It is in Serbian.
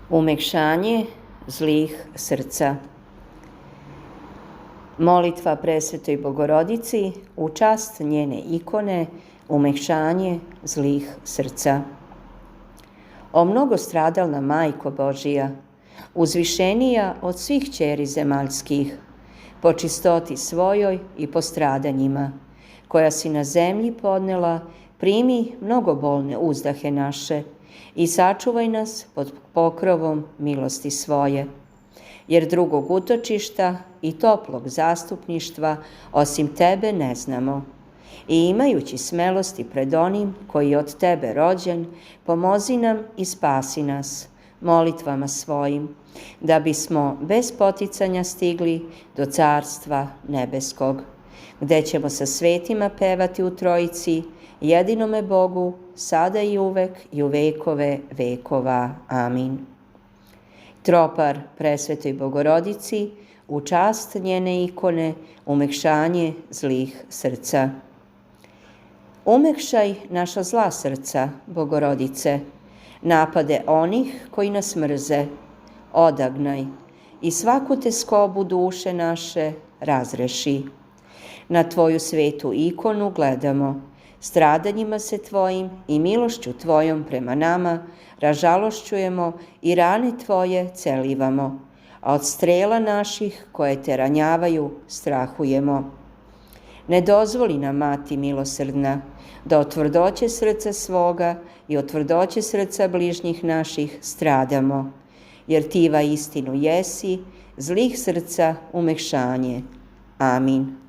Umekšanje zlih srca. Molitva Presvetoj Bogorodici u čast njene ikone Umekšanje zlih srca. O mnogostradalna Majko Božija, uzvišenija od svih ćeri zemaljskih, po čistoti svojoj i po stradanjima, koja si na zemlji podnela, primi mnogobolne uzdahe naše i sačuvaj nas pod pokrovom milosti svoje. Jer drugog utočišta i toplog zastupništva osim tebe ne znamo. I imajući smelosti pred onim koji je od tebe rođen, pomozi nam i spasi nas molitvama svojim, da bismo bez poticanja stigli do Carstva nebeskog, gde ćemo sa svetima pevati u Trojici, jedinome Bogu, sada i uvek i u vekove vekova. Amin. Tropar Presvetoj Bogorodici, u čast njene ikone, umekšanje zlih srca. Umekšaj naša zla srca, Bogorodice, napade onih koji nas mrze, odagnaj i svaku teskobu duše naše razreši. Na tvoju svetu ikonu gledamo, stradanjima se tvojim i milošću tvojom prema nama ražalošćujemo i rane tvoje celivamo, a od strela naših koje te ranjavaju strahujemo. Ne dozvoli nam, Mati milosrdna, da od tvrdoće srca svoga i od tvrdoće srca bližnjih naših stradamo, jer Tiva istinu jesi, zlih srca umekšanje. Amin.